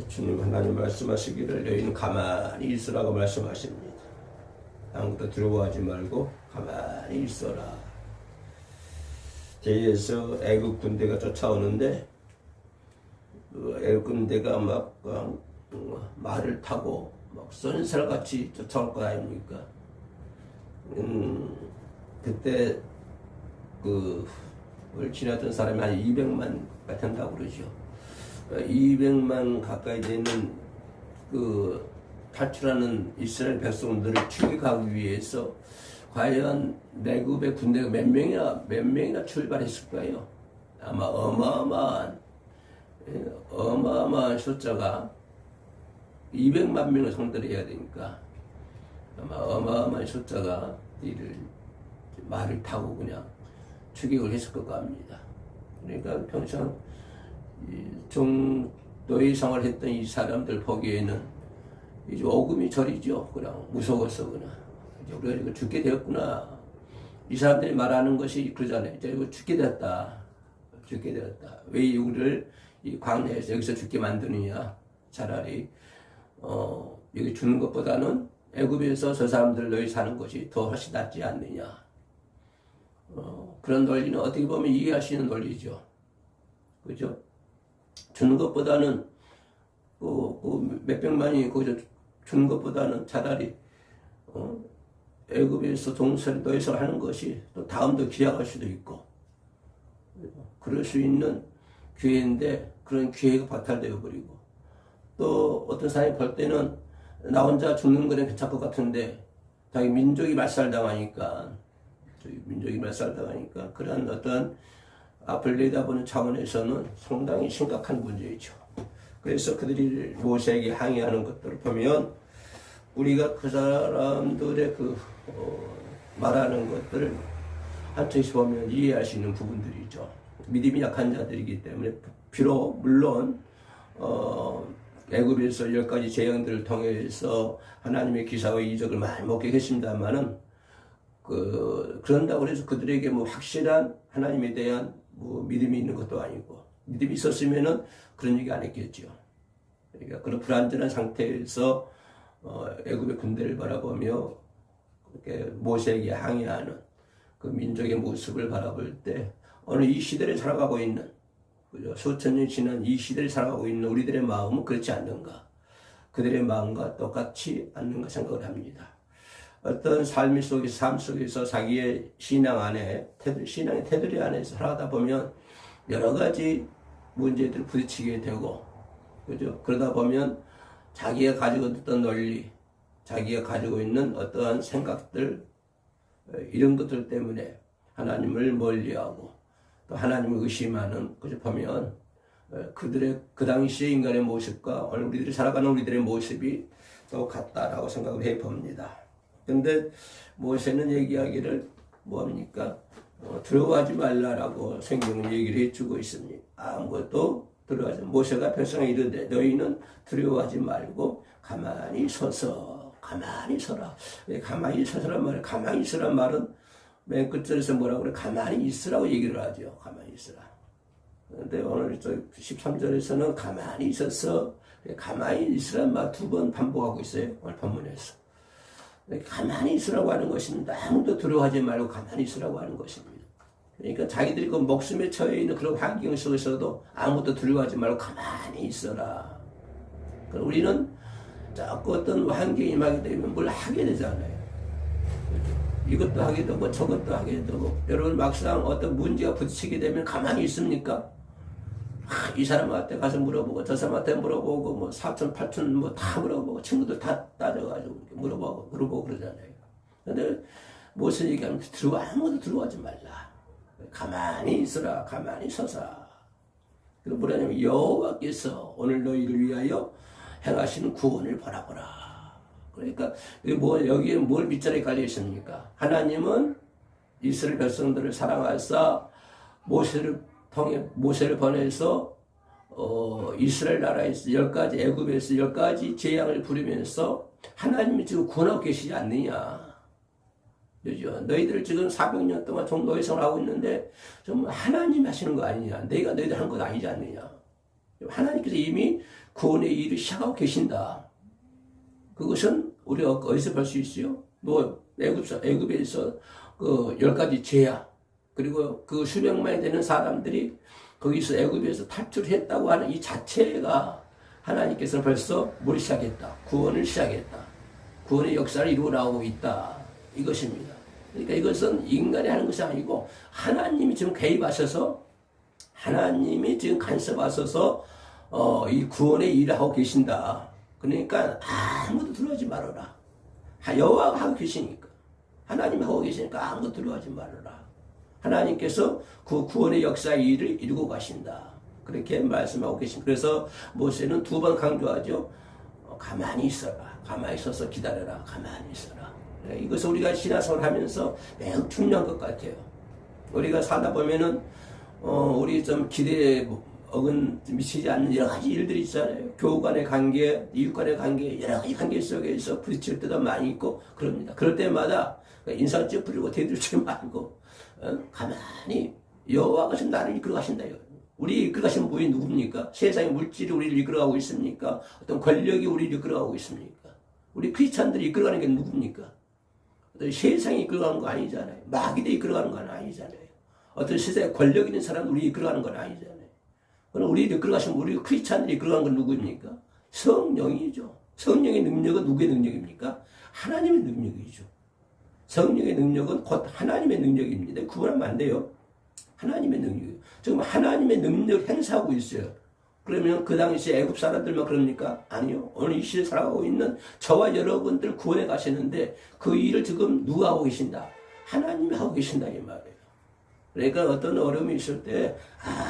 주님 하나님 말씀하시기를 너희는 가만히 있으라고 말씀하십니다. 아무것도 두려워하지 말고 가만히 있어라. 뒤에서 애국 군대가 쫓아오는데 그 애국 군대가 막 말을 타고 막 쏜살같이 쫓아올 거 아닙니까? 그때 그걸 지나던 사람이 한 200만 된다고 그러죠. 200만 가까이 되는 그 탈출하는 이스라엘 백성들을 추격하기 위해서 과연 내굽의 군대가 몇 명이나 출발했을까요? 아마 어마어마한 숫자가 200만 명을 상대를 해야 되니까 아마 어마어마한 숫자가 이를 말을 타고 그냥 추격을 했을 것 같습니다. 그러니까 평생 노예 생활을 했던 이 사람들 보기에는 이제 오금이 저리죠. 그냥 무서워서 그냥 이제 우리가 이거 죽게 되었구나. 이 사람들이 말하는 것이 그러잖아요. 이제 이거 죽게 되었다. 왜 우리를 이 광야에서 여기서 죽게 만드느냐. 차라리 여기 죽는 것보다는 애굽에서 저 사람들 너희 사는 것이 더 훨씬 낫지 않느냐. 그런 논리는 어떻게 보면 이해할 수 있는 논리죠. 그죠? 죽는 것보다는 몇백만이 거기서 죽는 것보다는 차라리 애굽에서 동서를 너희서 하는 것이 또 다음도 기약할 수도 있고 그럴 수 있는 기회인데 그런 기회가 박탈되어 버리고 또 어떤 사람이 볼 때는 나 혼자 죽는 거는 괜찮을 것 같은데 자기 민족이 말살당하니까 그런 어떤 앞을 내다보는 차원에서는 상당히 심각한 문제이죠. 그래서 그들이 모세에게 항의하는 것들을 보면 우리가 그 사람들의 말하는 것들을 한쪽에서 보면 이해할 수 있는 부분들이죠. 믿음이 약한 자들이기 때문에 비록 물론 애굽에서 10가지 재앙들을 통해서 하나님의 기사와 이적을 많이 목격했습니다만은 그런다고 해서 그들에게 확실한 하나님에 대한 믿음이 있는 것도 아니고 믿음이 있었으면은 그런 얘기 안 했겠죠. 그러니까 그런 불안전한 상태에서 애굽의 군대를 바라보며 그렇게 모세에게 항의하는 그 민족의 모습을 바라볼 때 오늘 이 시대를 살아가고 있는 수천 년이 지난 이 시대를 살아가고 있는 우리들의 마음은 그렇지 않는가? 그들의 마음과 똑같이 않는가 생각을 합니다. 어떤 삶 속에서 자기의 신앙의 테두리 안에서 살아가다 보면 여러 가지 문제들을 부딪히게 되고, 그죠? 그러다 보면 자기가 가지고 있던 논리, 자기가 가지고 있는 어떠한 생각들, 이런 것들 때문에 하나님을 멀리하고 또 하나님을 의심하는, 그죠? 보면 그들의 그 당시의 인간의 모습과 오늘 우리들이 살아가는 우리들의 모습이 똑같다라고 생각을 해 봅니다. 근데 모세는 얘기하기를 뭡니까? 두려워하지 말라라고 성경은 얘기를 해주고 있습니다. 아무것도 두려워하지 말라. 모세가 백성에 이르되 너희는 두려워하지 말고 가만히 서라. 왜 가만히 서서란 말이에요? 가만히 있으란 말은 맨 끝절에서 뭐라고 그래? 가만히 있으라고 얘기를 하죠. 가만히 있으라. 근데 오늘 13절에서는 가만히 있어서 가만히 있으란 말 2번 반복하고 있어요. 오늘 본문에서. 가만히 있으라고 하는 것입니다. 아무도 두려워하지 말고 가만히 있으라고 하는 것입니다. 그러니까 자기들이 그 목숨에 처해 있는 그런 환경 속에서도 아무것도 두려워하지 말고 가만히 있어라. 우리는 자꾸 어떤 환경이 임하게 되면 뭘 하게 되잖아요. 이것도 하게 되고 저것도 하게 되고 여러분 막상 어떤 문제가 부딪히게 되면 가만히 있습니까? 이 사람한테 가서 물어보고 저 사람한테 물어보고 사촌 팔촌 다 물어보고 친구들 다 따져가지고 물어보고 그러잖아요. 근데 무슨 얘기하면 아무도 들어가지 말라. 가만히 있으라. 가만히 서사. 그리고 뭐라냐면 여호와께서 오늘 너희를 위하여 행하시는 구원을 바라보라. 그러니까 여기에 뭘 밑자리에 깔려 있습니까? 하나님은 이스라엘 백성들을 사랑하사 모세를 보내서 이스라엘 나라에서 10가지 애굽에서 10가지 재앙을 부리면서 하나님이 지금 구원하고 계시지 않느냐. 그죠? 너희들 지금 400년 동안 노예 생활하고 있는데 좀 하나님이 하시는 거 아니냐. 내가 너희들 한 것 아니지 않느냐. 하나님께서 이미 구원의 일을 시작하고 계신다. 그것은 우리가 어디서 볼 수 있어요? 뭐 애굽에서 그 10가지 죄악, 그리고 그 수백만이 되는 사람들이 거기서 애굽에서 탈출했다고 하는 이 자체가 하나님께서 벌써 뭘 시작했다? 구원을 시작했다. 구원의 역사를 이루어 나오고 있다. 이것입니다. 그러니까 이것은 인간이 하는 것이 아니고 하나님이 지금 개입하셔서, 하나님이 지금 간섭하셔서 이 구원의 일을 하고 계신다. 그러니까 아무도 들어오지 말아라. 여호와가 하고 계시니까, 하나님이 하고 계시니까 아무도 들어오지 말아라. 하나님께서 그 구원의 역사의 일을 이루고 가신다. 그렇게 말씀하고 계십니다. 그래서 모세는 2번 강조하죠. 가만히 있어라. 가만히 있어서 기다려라. 가만히 있어라. 이것을 우리가 신앙생활 하면서 매우 중요한 것 같아요. 우리가 살다 보면은 우리 좀 기대에 미치지 않는 여러 가지 일들이 있잖아요. 교우 간의 관계, 이웃 간의 관계, 여러 가지 관계 속에서 부딪힐 때도 많이 있고 그럽니다. 그럴 때마다 인상 찌푸리고 대들지 말고 가만히 여호와가 지금 나를 이끌어 가신다요. 우리 이끌어 가신 분이 누굽니까? 세상의 물질이 우리를 이끌어가고 있습니까? 어떤 권력이 우리를 이끌어가고 있습니까? 우리 크리스찬들이 이끌어가는 게 누굽니까? 어떤 세상이 이끌어가는 거 아니잖아요. 마귀들이 이끌어가는 건 아니잖아요. 어떤 세상에 권력 있는 사람들 우리 이끌어가는 건 아니잖아요. 그럼 우리 이끌어가시면 우리 크리스찬들이 이끌어가는 건 누구입니까? 성령이죠. 성령의 능력은 누구의 능력입니까? 하나님의 능력이죠. 성령의 능력은 곧 하나님의 능력입니다. 구분하면 안 돼요. 하나님의 능력이에요. 지금 하나님의 능력을 행사하고 있어요. 그러면 그 당시에 애굽 사람들만 그럽니까? 아니요. 오늘 이 시대에 살아가고 있는 저와 여러분들 구원해 가시는데 그 일을 지금 누가 하고 계신다? 하나님이 하고 계신다 이 말이에요. 그러니까 어떤 어려움이 있을 때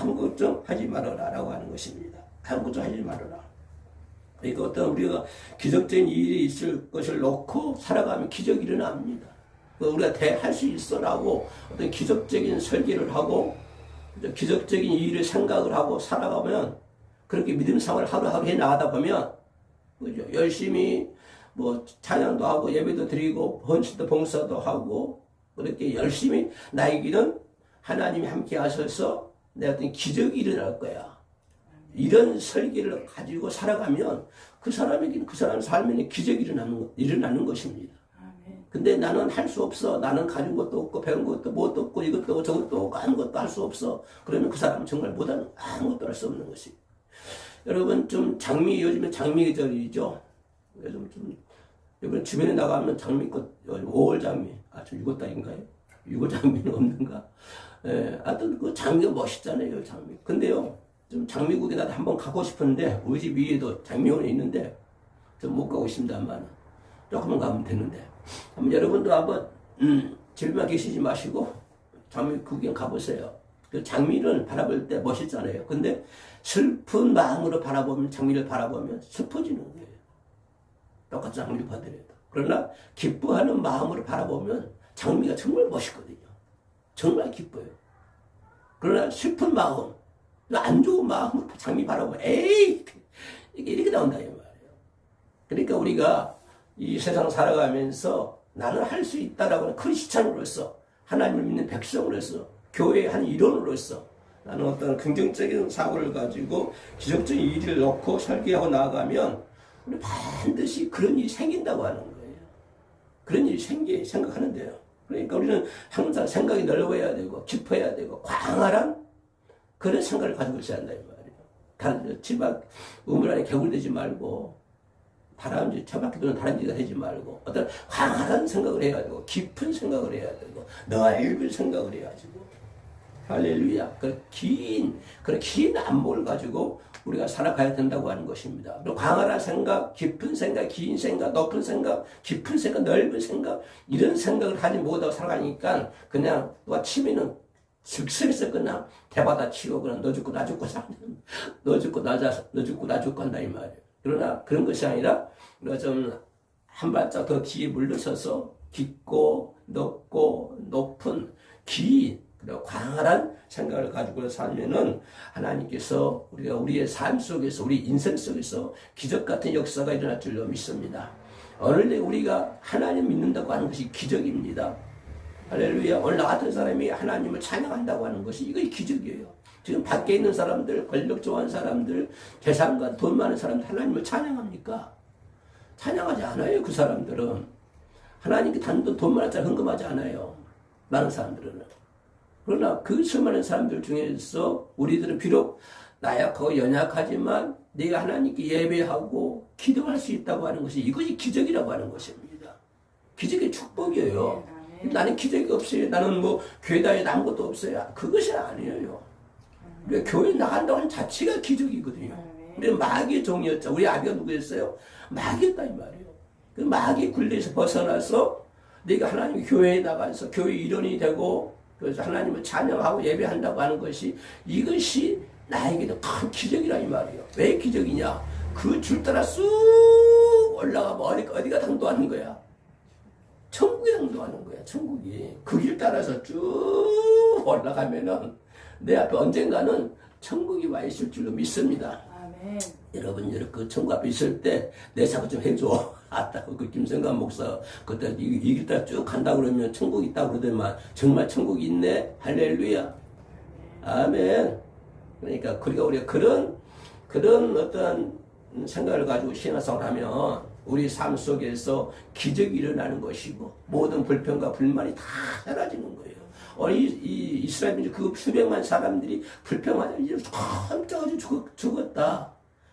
아무 걱정 하지 말아라 라고 하는 것입니다. 아무 걱정 하지 말아라. 그러니까 어떤 우리가 기적적인 일이 있을 것을 놓고 살아가면 기적이 일어납니다. 우리가 할 수 있어라고 어떤 기적적인 설계를 하고 기적적인 일을 생각을 하고 살아가면 그렇게 믿음 생활을 하루하루 해 나가다 보면 그죠? 열심히 뭐 찬양도 하고 예배도 드리고 헌신도 봉사도 하고 그렇게 열심히 나의 길은 하나님이 함께 하셔서 내 어떤 기적이 일어날 거야. 이런 설계를 가지고 살아가면 그 사람에게는 그 사람 삶에는 기적이 일어나는 것입니다. 근데 나는 할 수 없어. 나는 가진 것도 없고 배운 것도 뭣도 없고 이것도 없고 저것도 없고 아무것도 할 수 없어. 그러면 그 사람은 정말 못하는 아무것도 할 수 없는 것이. 여러분 좀 요즘에 장미 계절이죠. 요즘 이번 주변에 나가면 장미꽃 5월 장미 좀 6월달인가요? 6월 장미는 없는가? 예, 하여튼 그 장미가 멋있잖아요 장미. 근데요 좀 장미국에 나도 한번 가고 싶은데 우리 집 위에도 장미원이 있는데 좀 못 가고 있습니다만 조금만 가면 되는데. 한번 여러분도 한번 집에만 계시지 마시고 장미 구경 가보세요. 그 장미를 바라볼 때 멋있잖아요. 근데 슬픈 마음으로 바라보면 장미를 바라보면 슬퍼지는 거예요. 똑같은 장미를 봐드려도. 그러나 기뻐하는 마음으로 바라보면 장미가 정말 멋있거든요. 정말 기뻐요. 그러나 슬픈 마음, 안 좋은 마음으로 장미 바라보면 에이 이렇게 나온다 이 말이에요. 그러니까 우리가 이 세상 살아가면서 나는 할 수 있다라고 하는 크리스찬으로서 하나님을 믿는 백성으로서 교회의 한 일원으로서 나는 어떤 긍정적인 사고를 가지고 기적적인 일을 넣고 설계하고 나아가면 우리 반드시 그런 일이 생긴다고 하는 거예요. 그런 일이 생각하는데요. 그러니까 우리는 항상 생각이 넓어야 되고 깊어야 되고 광활한 그런 생각을 가지고 있어야 한다 이 말이에요. 집 앞 우물 안에 개굴되지 말고 다람쥐, 처박혀 도는 다람쥐가 되지 말고 어떤 광활한 생각을 해야 되고 깊은 생각을 해야 되고 넓은 생각을 해야 되고 할렐루야. 그런 긴 안목을 가지고 우리가 살아가야 된다고 하는 것입니다. 그리고 광활한 생각, 깊은 생각, 긴 생각, 높은 생각, 깊은 생각, 넓은 생각 이런 생각을 하지 못하고 살아가니까 그냥 누가 치면은 즉석에서 그냥 대받아 치고 그냥 너 죽고 나 죽고 너 죽고 나 죽고 한다 이 말이에요. 그러나 그런 것이 아니라 우리가 좀 한 발짝 더 뒤에 물러서서 깊고 높고 높은 긴 그리고 광활한 생각을 가지고 살면은 하나님께서 우리의 삶 속에서 우리 인생 속에서 기적 같은 역사가 일어날 줄로 믿습니다. 오늘 우리가 하나님 믿는다고 하는 것이 기적입니다. 할렐루야. 오늘 나 같은 사람이 하나님을 찬양한다고 하는 것이 이거 기적이에요. 지금 밖에 있는 사람들, 권력 좋아하는 사람들, 재산과 돈 많은 사람들 하나님을 찬양합니까? 찬양하지 않아요. 그 사람들은. 하나님께 단돈 돈 많은 사람 헌금하지 않아요. 많은 사람들은. 그러나 그 수많은 사람들 중에서 우리들은 비록 나약하고 연약하지만 네가 하나님께 예배하고 기도할 수 있다고 하는 것이 이것이 기적이라고 하는 것입니다. 기적의 축복이에요. 나는 기적이 없어요. 나는 뭐 교회 다니도 아무것도 없어요. 그것이 아니에요. 우리가 교회 나간다고 하는 자체가 기적이거든요. 우리는 마귀의 종이었죠. 우리 아비가 누구였어요? 마귀였다 이 말이에요. 그 마귀의 굴레에서 벗어나서 네가 하나님 교회에 나가서 교회 일원이 되고 그래서 하나님을 찬양하고 예배한다고 하는 것이 이것이 나에게도 큰 기적이라 이 말이에요. 왜 기적이냐? 그 줄 따라 쑥 올라가면 어디가 당도하는 거야? 천국에 당도하는 거야. 천국이. 그 길 따라서 쭉 올라가면은 내 앞에 언젠가는 천국이 와 있을 줄로 믿습니다. 아멘. 여러분 그 천국 앞에 있을 때 내 사과 좀 해줘. 아따 그 김성관 목사 그때 이 길 따라 쭉 간다 그러면 천국 있다 그러더만 정말 천국이 있네. 할렐루야. 아멘. 그러니까 우리가 그런 어떤 생각을 가지고 신앙생활을 하면 우리 삶 속에서 기적이 일어나는 것이고 모든 불평과 불만이 다 사라지는 거예요. 이 이스라엘 민족 그 수백만 사람들이 불평하자 이제 깜짝하고 죽었다.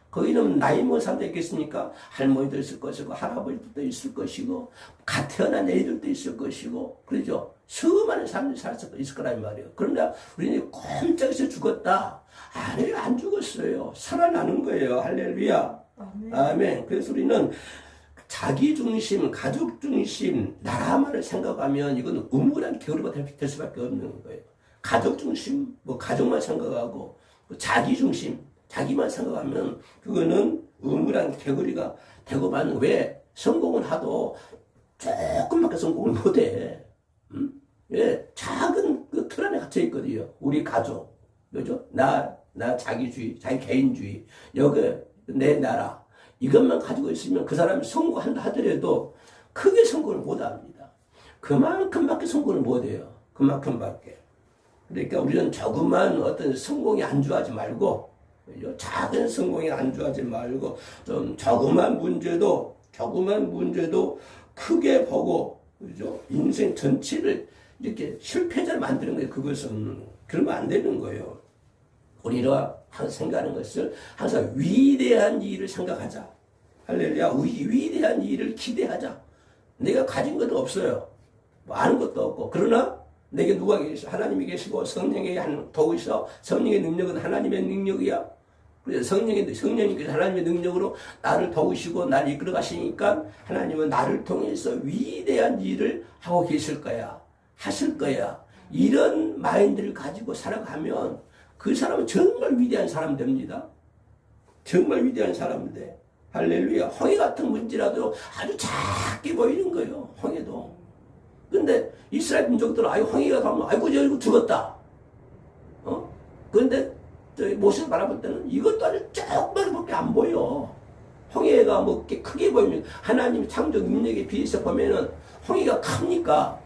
거기는 나이 먹은 사람도 있겠습니까? 할머니도 있을 것이고 할아버지도 있을 것이고 갓 태어난 애들도 있을 것이고 그러죠. 수많은 사람들이 있을 거란 말이에요. 그러나 우리는 꼼짝해서 죽었다. 아니에요. 안 죽었어요. 살아나는 거예요. 할렐루야. 아멘. 그래서 우리는 자기 중심, 가족 중심, 나라만을 생각하면 이건 우물한 게으르가 될 수밖에 없는 거예요. 가족 중심, 뭐 가족만 생각하고 자기 중심, 자기만 생각하면 그거는 우물한 개구리가 되고 마는 왜 성공을 하도 조금밖에 성공을 못해. 예, 작은 그 틀 안에 갇혀 있거든요. 우리 가족, 그죠? 나 자기주의, 자기 개인주의, 여기 내 나라 이것만 가지고 있으면 그 사람이 성공한다 하더라도 크게 성공을 못합니다. 그만큼밖에 성공을 못해요. 그만큼밖에. 그러니까 우리는 조그만 어떤 성공에 안주하지 말고 작은 성공에 안주하지 말고 좀 조그만 문제도 크게 보고 그죠? 인생 전체를 이렇게 실패자를 만드는 거예요. 그것은 그러면 안 되는 거예요. 우리가 항상 생각하는 것을 항상 위대한 일을 생각하자. 할렐루야. 위대한 일을 기대하자. 내가 가진 것도 없어요. 뭐 아는 것도 없고 그러나 내게 누가 계시고 하나님이 계시고 성령의 도우셔. 성령의 능력은 하나님의 능력이야. 그래서 성령님께서 하나님의 능력으로 나를 도우시고 나를 이끌어 가시니까 하나님은 나를 통해서 위대한 일을 하고 계실 거야. 하실 거야. 이런 마인드를 가지고 살아가면 그 사람은 정말 위대한 사람 됩니다. 정말 위대한 사람 돼. 할렐루야. 홍해 같은 문제라도 아주 작게 보이는 거예요. 홍해도. 근데 이스라엘 민족들은 홍해가 가면 아이고 죽었다. 그런데 모세를 바라볼 때는 이것도 아주 조그맣게 안 보여. 홍해가 뭐 크게 보이면 하나님 창조 능력에 비해서 보면은 홍해가 큽니까?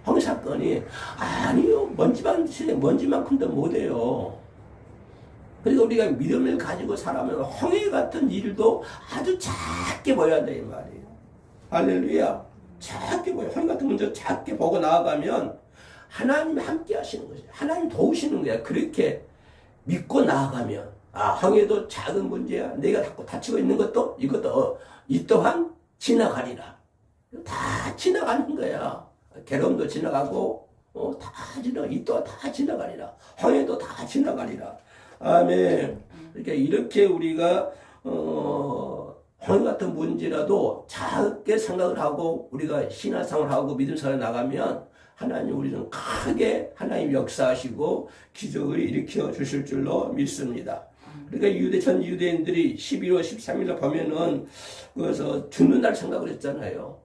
홍해 사건이 아니요. 먼지만큼도 못해요. 그러니까 우리가 믿음을 가지고 살아면 홍해 같은 일도 아주 작게 보여야 돼 이 말이에요. 할렐루야. 작게 보여. 홍해 같은 문제 작게 보고 나아가면 하나님이 함께 하시는 거죠. 하나님 도우시는 거야. 그렇게 믿고 나아가면 홍해도 작은 문제야. 내가 자꾸 다치고 있는 것도 이것도 이 또한 지나가리라. 다 지나가는 거야. 괴로움도 지나가고 이 또한 다 지나가리라. 홍해도 다 지나가리라. 아멘. 그러니까 이렇게 우리가 홍해 같은 문제라도 작게 생각을 하고 우리가 신앙생활을 하고 믿음생활을 나가면 하나님 우리는 크게 하나님 역사하시고 기적을 일으켜 주실 줄로 믿습니다. 그러니까 전 유대인들이 11월 13일에 보면은 그래서 죽는 날 생각을 했잖아요.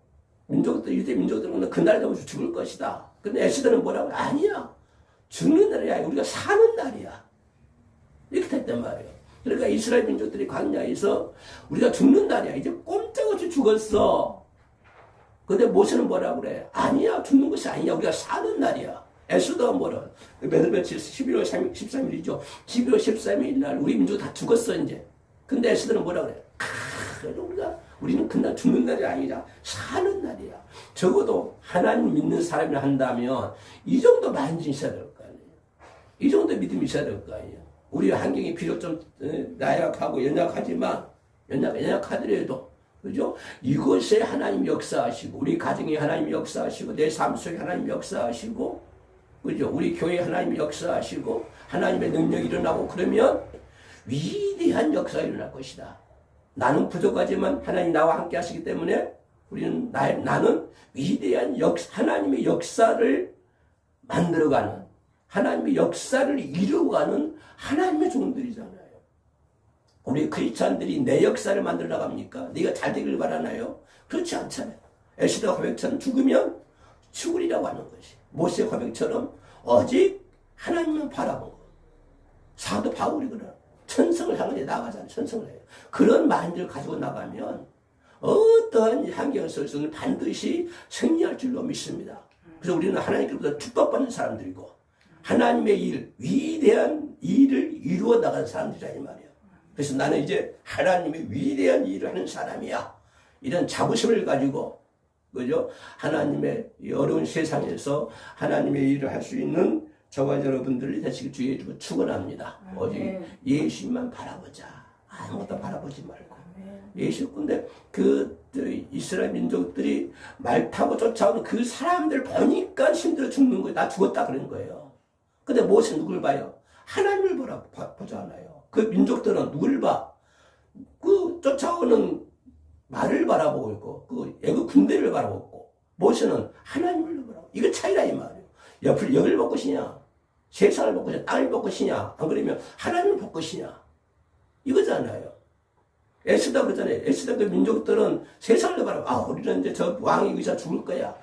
유대 민족들은 그날 되면 죽을 것이다. 근데 에스더는 뭐라고? 아니야. 죽는 날이 아니야. 우리가 사는 날이야. 이렇게 됐단 말이에요. 그러니까 이스라엘 민족들이 광야에서 우리가 죽는 날이야. 이제 꼼짝없이 죽었어. 근데 모세는 뭐라고 그래? 아니야. 죽는 것이 아니야. 우리가 사는 날이야. 에스더가 뭐라? 며칠 11월 13일이죠. 11월 13일 날 우리 민족 다 죽었어 이제. 근데 에스더는 뭐라 그래? 우리는 그날 죽는 날이 아니라 사는 날이야. 적어도 하나님 믿는 사람이 한다면 이 정도 만지 있어야 될 거 아니에요. 이 정도 믿음이 있어야 될 거 아니에요. 우리 환경이 비록 좀 나약하고 연약하더라도 그죠? 이곳에 하나님 역사하시고 우리 가정에 하나님 역사하시고 내 삶 속에 하나님 역사하시고 그죠? 우리 교회에 하나님 역사하시고 하나님의 능력이 일어나고 그러면 위대한 역사가 일어날 것이다. 나는 부족하지만 하나님 나와 함께 하시기 때문에 나는 위대한 하나님의 역사를 만들어가는 하나님의 역사를 이루어가는 하나님의 종들이잖아요. 우리 크리스찬들이 내 역사를 만들어 나갑니까? 네가 잘 되길 바라나요? 그렇지 않잖아요. 에스더 고백처럼 죽으면 죽으리라고 하는 것이. 모세 고백처럼 오직 하나님만 바라보고 사도 바울이 그런 천성을 향해 나가잖아요. 천성을 해요. 그런 마인드를 가지고 나가면 어떠한 환경 속에서는 반드시 승리할 줄로 믿습니다. 그래서 우리는 하나님께로부터 축복받는 사람들이고 하나님의 일, 위대한 일을 이루어 나가는 사람들이라 이 말이에요. 그래서 나는 이제 하나님의 위대한 일을 하는 사람이야. 이런 자부심을 가지고 그죠? 하나님의 어려운 세상에서 하나님의 일을 할 수 있는 저와 여러분들이 되시길 주의 이름으로 축원합니다. 오직 예수님만 바라보자. 아무것도 바라보지 말고. 예수. 근데 이스라엘 민족들이 말 타고 쫓아오는 그 사람들 보니까 힘들어 죽는 거예요. 나 죽었다 그런 거예요. 근데 모세 누굴 봐요? 하나님을 보잖아요. 그 민족들은 누굴 봐? 그 쫓아오는 말을 바라보고 있고, 그 애국 군대를 바라보고 있고, 모세는 하나님을 바라보고. 이거 차이라 이 말이에요. 역을 볼 것이냐? 세상을 볼 것이냐? 땅을 볼 것이냐? 안 그러면 하나님을 볼 것이냐? 이거잖아요. 에스더 그러잖아요. 에스더 그 민족들은 세상을 바라보고, 우리는 이제 저 왕이 의사 죽을 거야.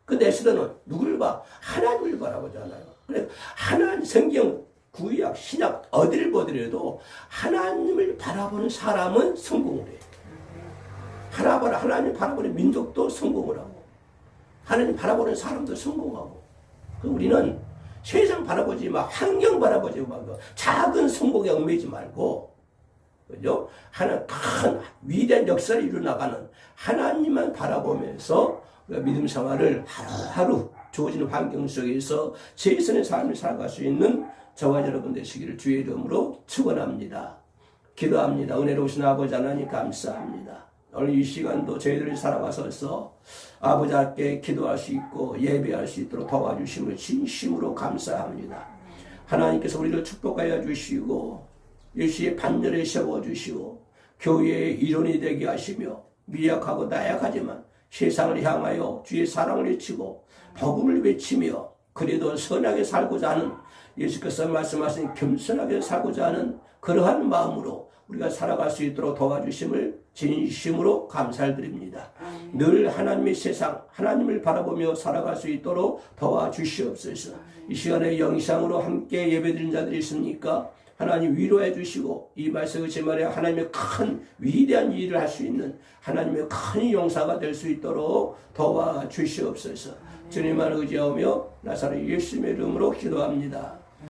근데 에스더는 누구를 봐? 하나님을 바라보잖아요. 그래, 하나님, 성경, 구약, 신약, 어디를 보더라도 하나님을 바라보는 사람은 성공을 해요. 하나님 바라보는 민족도 성공을 하고, 하나님 바라보는 사람도 성공하고, 우리는 세상 바라보지 마, 환경 바라보지 말고, 작은 성공에 얽매이지 말고, 그죠? 큰 위대한 역사를 이루어나가는 하나님만 바라보면서 믿음 생활을 하루하루 주어지는 환경 속에서 최선의 삶을 살아갈 수 있는 저와 여러분 되시기를 주의 이름으로 축원합니다. 기도합니다. 은혜로우신 아버지 하나님 감사합니다. 오늘 이 시간도 저희들이 살아가셔서 아버지 앞에 기도할 수 있고 예배할 수 있도록 도와주심을 진심으로 감사합니다. 하나님께서 우리를 축복하여 주시고 일시에 반열에 세워주시고 교회의 일원이 되게 하시며 미약하고 나약하지만 세상을 향하여 주의 사랑을 외치고 복음을 외치며 그래도 선하게 살고자 하는 예수께서 말씀하신 겸손하게 살고자 하는 그러한 마음으로 우리가 살아갈 수 있도록 도와주심을 진심으로 감사를 드립니다. 늘 하나님의 세상, 하나님을 바라보며 살아갈 수 있도록 도와주시옵소서. 이 시간에 영상으로 함께 예배드린 자들이 있습니까? 하나님 위로해 주시고 이 말씀을 제 말에 하나님의 큰 위대한 일을 할 수 있는 하나님의 큰 용사가 될 수 있도록 도와주시옵소서. 주님만 의지하며 나사렛 예수님의 이름으로 기도합니다.